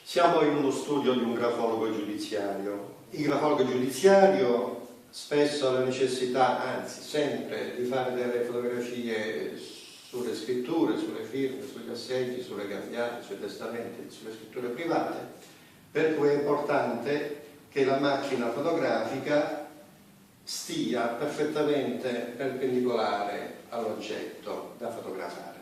Siamo in uno studio di un grafologo giudiziario. Il grafologo giudiziario spesso ha la necessità, anzi sempre, di fare delle fotografie sulle scritture, sulle firme, sugli assegni, sulle cambiate, sui testamenti, sulle scritture private, per cui è importante che la macchina fotografica stia perfettamente perpendicolare all'oggetto da fotografare.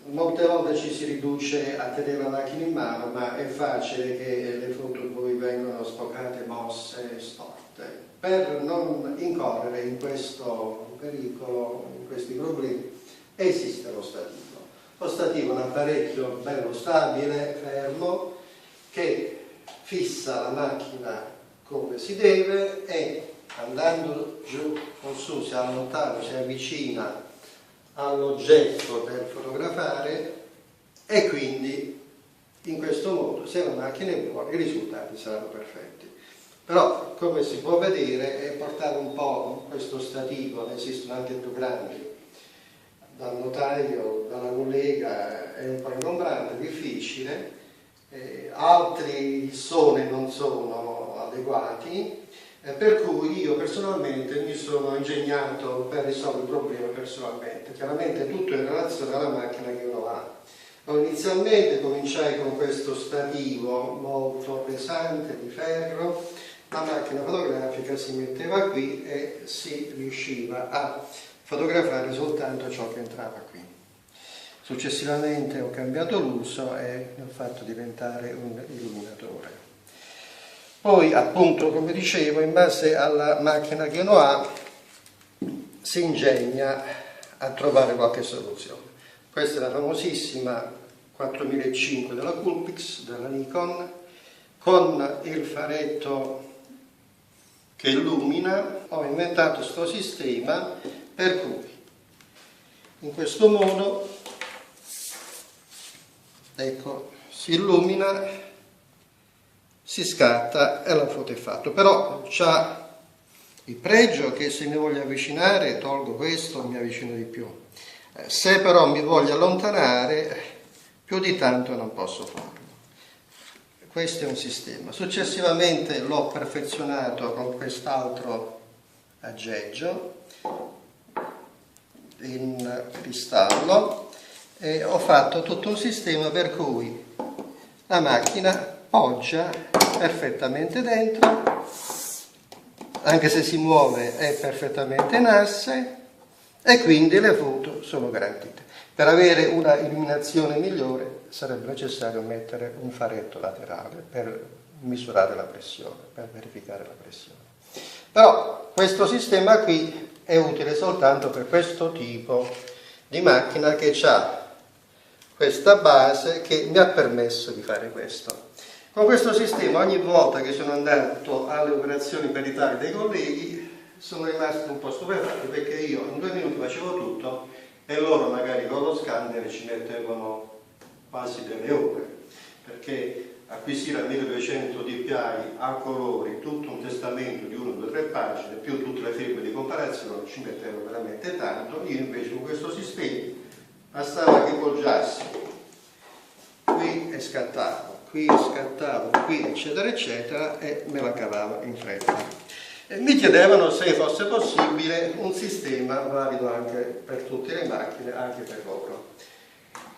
Molte volte ci si riduce a tenere la macchina in mano, ma è facile che le foto poi vengano sfocate, mosse, storte. Per non incorrere in questo pericolo, in questi problemi, esiste lo stativo. Lo stativo è un apparecchio bello stabile, fermo, che fissa la macchina come si deve e andando giù o su, si allontana, si avvicina all'oggetto del fotografare e quindi in questo modo, se la macchina è buona, i risultati saranno perfetti. Però, come si può vedere, portare un po' questo stativo, ne esistono anche più grandi, dal notaio, dalla collega, è un po' ingombrante, difficile, altri sono e non sono adeguati, per cui io personalmente mi sono ingegnato per risolvere il problema personalmente, chiaramente tutto in relazione alla macchina che uno ha. Inizialmente cominciai con questo stativo molto pesante di ferro, la macchina fotografica si metteva qui e si riusciva a fotografare soltanto ciò che entrava qui. Successivamente ho cambiato l'uso e ne ho fatto diventare un illuminatore. Poi, appunto, come dicevo, in base alla macchina che uno ha, si ingegna a trovare qualche soluzione. Questa è la famosissima 4005 della Coolpix, della Nikon, con il faretto che illumina. Ho inventato questo sistema per cui, in questo modo, ecco, si illumina, si scatta e la foto è fatta. Però c'ha il pregio che se mi voglio avvicinare tolgo questo, mi avvicino di più. Se però mi voglio allontanare, più di tanto non posso farlo. Questo è un sistema. Successivamente l'ho perfezionato con quest'altro aggeggio in cristallo e ho fatto tutto un sistema per cui la macchina poggia perfettamente dentro, anche se si muove è perfettamente in asse e quindi le foto sono garantite. Per avere una illuminazione migliore sarebbe necessario mettere un faretto laterale per misurare la pressione, per verificare la pressione. Però questo sistema qui è utile soltanto per questo tipo di macchina che ha questa base che mi ha permesso di fare questo. Con questo sistema ogni volta che sono andato alle operazioni paritali dei colleghi sono rimasti un po' stupefatti perché io in 2 minuti facevo tutto e loro magari con lo scanner ci mettevano quasi delle ore, perché acquisire a 1200 dpi a colori tutto un testamento di 1, 2, 3 pagine più tutte le firme di comparazione ci mettevano veramente tanto. Io invece con questo sistema bastava che poggiassi qui e scattavo, qui scattavo, qui eccetera eccetera e me la cavavo in fretta. E mi chiedevano se fosse possibile un sistema valido anche per tutte le macchine, anche per loro.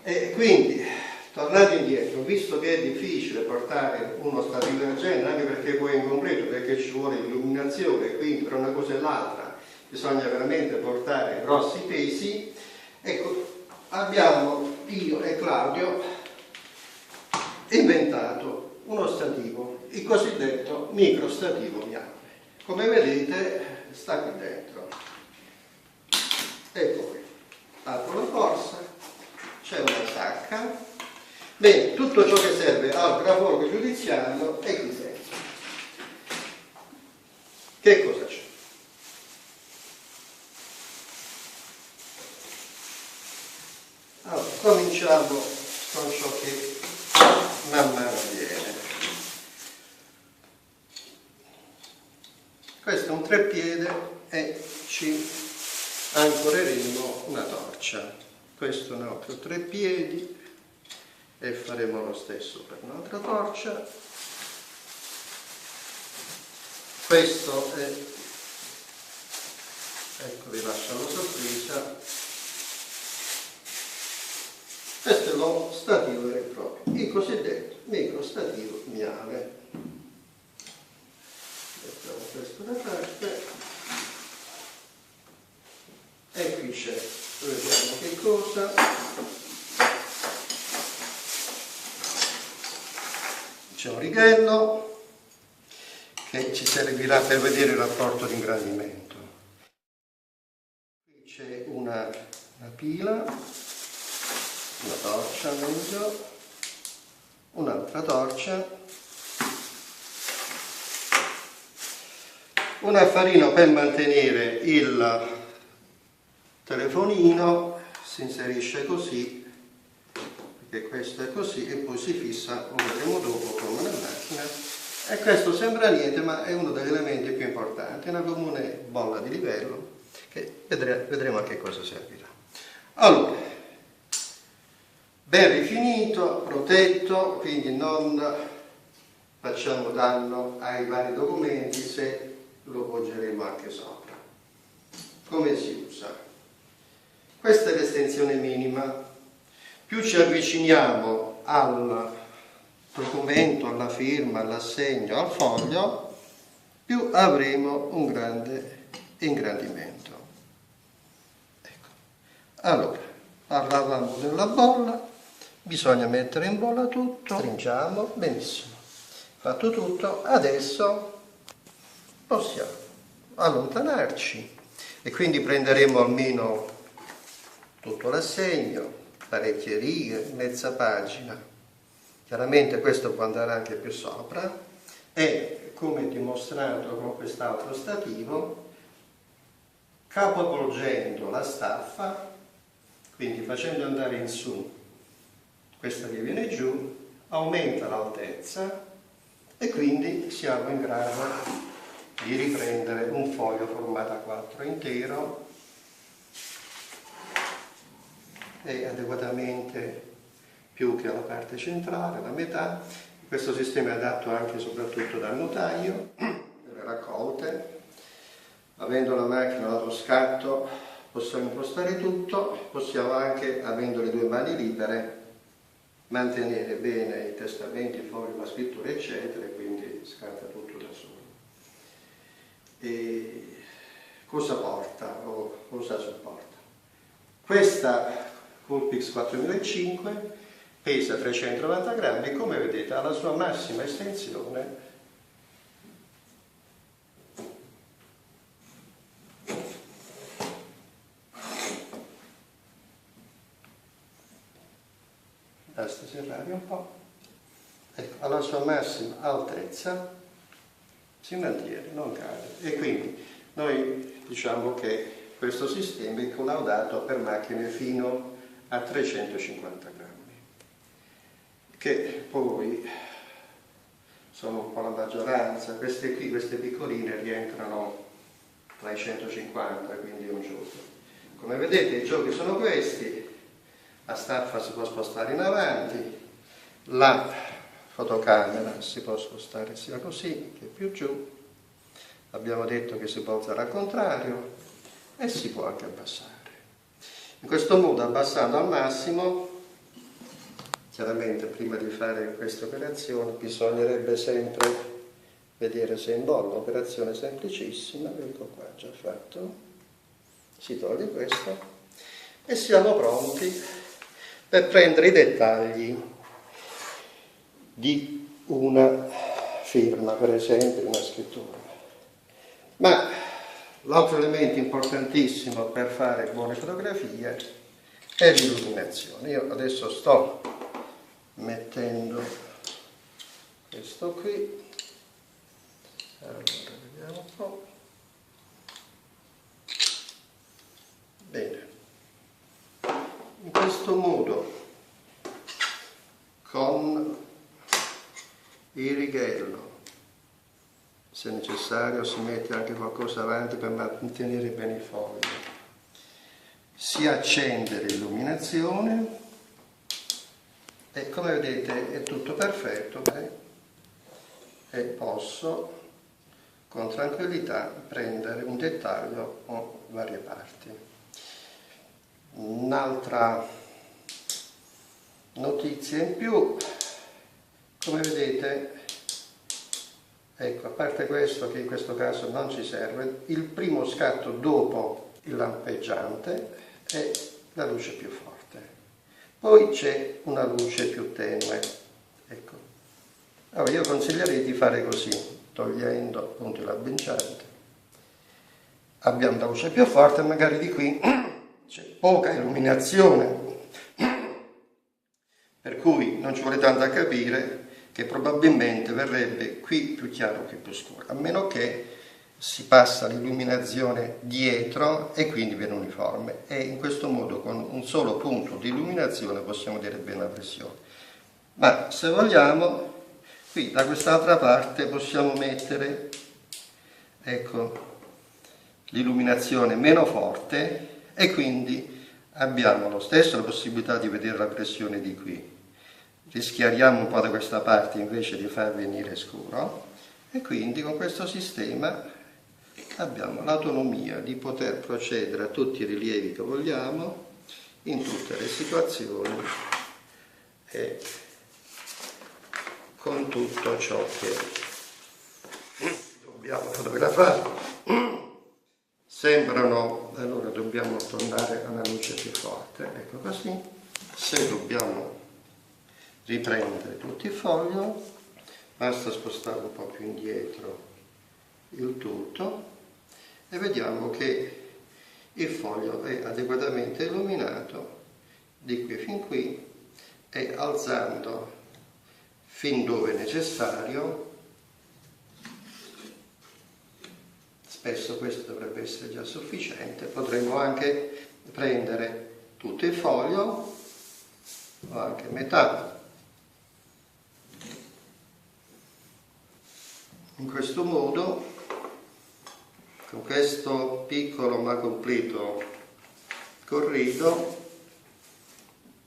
E quindi, tornato indietro, visto che è difficile portare uno stativo del genere, anche perché poi è incompleto, perché ci vuole illuminazione, quindi tra una cosa e l'altra bisogna veramente portare grossi pesi, ecco, abbiamo io e Claudio inventato uno stativo, il cosiddetto microstativo Miale. Come vedete sta qui dentro. Ecco qui, apro la borsa, c'è una sacca. Bene, tutto ciò che serve al grafologo giudiziario è qui dentro. Che cosa c'è? Allora, cominciamo con ciò che man mano viene. Questo è un treppiede e ci ancoreremo una torcia. Questo è un altro treppiedi e faremo lo stesso per un'altra torcia. Questo è, ecco, vi lascio la sorpresa, questo è lo stativo vero e proprio, il cosiddetto microstativo Miele. Mettiamo questo da parte e qui c'è, vediamo che cosa. C'è un righello che ci servirà per vedere il rapporto di ingrandimento. Qui c'è una pila, una torcia meglio, un'altra torcia, un affarino per mantenere il telefonino, si inserisce così, perché questo è così, e poi si fissa, lo vedremo dopo come nella macchina, e questo sembra niente ma è uno degli elementi più importanti, una comune bolla di livello che vedremo a che cosa servirà. Allora, ben rifinito, protetto, quindi non facciamo danno ai vari documenti se lo poggeremo anche sopra. Come si usa? Questa è l'estensione minima. Più ci avviciniamo al documento, alla firma, all'assegno, al foglio, più avremo un grande ingrandimento. Ecco. Allora, parlavamo della bolla, bisogna mettere in bolla tutto, stringiamo, benissimo. Fatto tutto, adesso possiamo allontanarci e quindi prenderemo almeno tutto l'assegno, parecchie righe, mezza pagina. Chiaramente questo può andare anche più sopra e, come dimostrato con quest'altro stativo, capovolgendo la staffa, quindi facendo andare in su questa che viene giù, aumenta l'altezza e quindi siamo in grado di riprendere un foglio formato a 4 intero e adeguatamente più che alla parte centrale, la metà. Questo sistema è adatto anche e soprattutto dal notaio, delle raccolte. Avendo la macchina dato scatto possiamo impostare tutto, possiamo anche, avendo le 2 mani libere, mantenere bene i testamenti, i fogli, la scrittura eccetera, e quindi scatta tutto da solo. E cosa porta o cosa supporta? Questa Coolpix 4005 pesa 390 grammi e come vedete ha la sua massima estensione basta serrare un po', ecco, alla sua massima altezza si mantiene, non cade, e quindi noi diciamo che questo sistema è collaudato per macchine fino a 350 grammi, che poi sono un po' la maggioranza. Queste qui, queste piccoline, rientrano tra i 150, quindi è un gioco. Come vedete i giochi sono questi, la staffa si può spostare in avanti, la fotocamera si può spostare sia così che più giù, abbiamo detto che si può alzare al contrario e si può anche abbassare. In questo modo, abbassando al massimo, chiaramente prima di fare queste operazioni bisognerebbe sempre vedere se è in bolla, operazione semplicissima, ecco qua già fatto, si toglie questo e siamo pronti per prendere i dettagli di una firma, per esempio una scrittura. Ma l'altro elemento importantissimo per fare buone fotografie è l'illuminazione. Io adesso sto mettendo questo qui, allora vediamo un po', bene, in questo modo con il righello, se necessario si mette anche qualcosa avanti per mantenere bene il foglio, si accende l'illuminazione e come vedete è tutto perfetto e posso con tranquillità prendere un dettaglio o varie parti. Un'altra notizia in più, come vedete, ecco, a parte questo che in questo caso non ci serve, il primo scatto dopo il lampeggiante è la luce più forte, poi c'è una luce più tenue, ecco. Allora io consiglierei di fare così, togliendo appunto il lampeggiante. Abbiamo la luce più forte, magari di qui c'è poca illuminazione, per cui non ci vuole tanto a capire che probabilmente verrebbe qui più chiaro che più scuro, a meno che si passa l'illuminazione dietro e quindi viene uniforme, e in questo modo con un solo punto di illuminazione possiamo dire bene la pressione. Ma se vogliamo, qui da quest'altra parte possiamo mettere, ecco, l'illuminazione meno forte e quindi abbiamo lo stesso la possibilità di vedere la pressione di qui. Rischiariamo un po' da questa parte invece di far venire scuro e quindi con questo sistema abbiamo l'autonomia di poter procedere a tutti i rilievi che vogliamo in tutte le situazioni e con tutto ciò che dobbiamo fotografare. Sembrano, allora dobbiamo tornare alla luce più forte, ecco così. Se dobbiamo riprendere tutto il foglio, basta spostare un po' più indietro il tutto e vediamo che il foglio è adeguatamente illuminato di qui fin qui e alzando fin dove è necessario. Spesso questo dovrebbe essere già sufficiente, potremmo anche prendere tutto il foglio o anche metà. In questo modo, con questo piccolo ma completo corredo,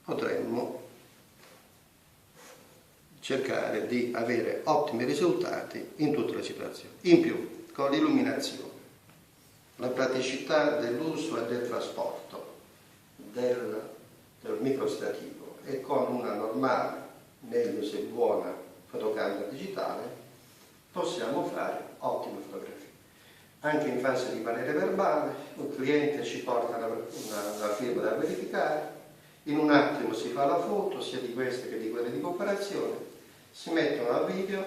potremmo cercare di avere ottimi risultati in tutte le situazioni. In più, con l'illuminazione, la praticità dell'uso e del trasporto del microstativo e con una normale, meglio se buona, fotocamera digitale, possiamo fare ottime fotografie. Anche in fase di parere verbale, il cliente ci porta una firma da verificare, in un attimo si fa la foto, sia di queste che di quelle di comparazione, si mettono al video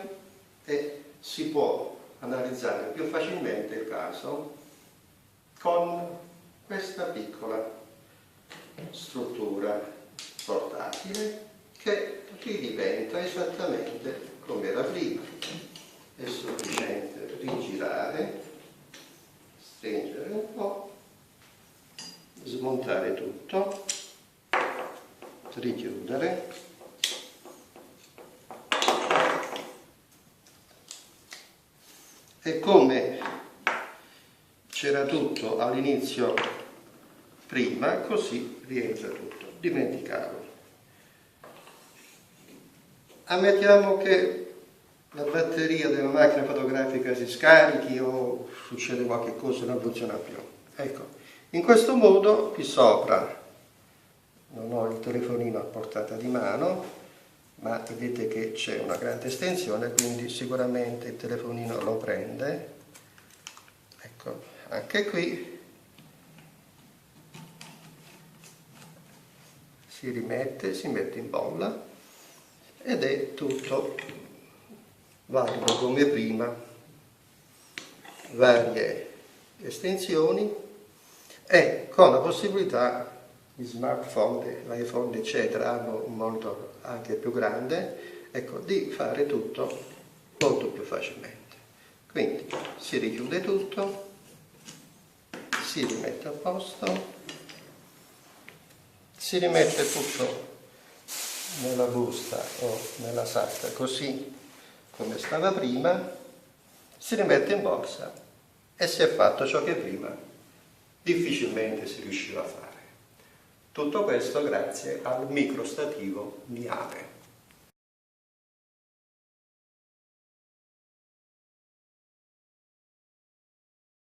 e si può analizzare più facilmente il caso con questa piccola struttura portatile che ridiventa esattamente come era prima. È sufficiente rigirare, stringere un po', smontare tutto, richiudere e come c'era tutto all'inizio prima, così rientra tutto, dimenticavo. Ammettiamo che la batteria della macchina fotografica si scarichi o succede qualche cosa e non funziona più. Ecco, in questo modo qui sopra non ho il telefonino a portata di mano, ma vedete che c'è una grande estensione, quindi sicuramente il telefonino lo prende. Ecco, anche qui si rimette, si mette in bolla ed è tutto valido come prima, varie estensioni e con la possibilità, gli smartphone, l'iPhone eccetera hanno un monitor anche più grande, ecco, di fare tutto molto più facilmente. Quindi si richiude tutto, si rimette a posto, si rimette tutto nella busta o nella sacca così come stava prima, si rimette in borsa e si è fatto ciò che prima difficilmente si riusciva a fare. Tutto questo grazie al microstativo di Ame.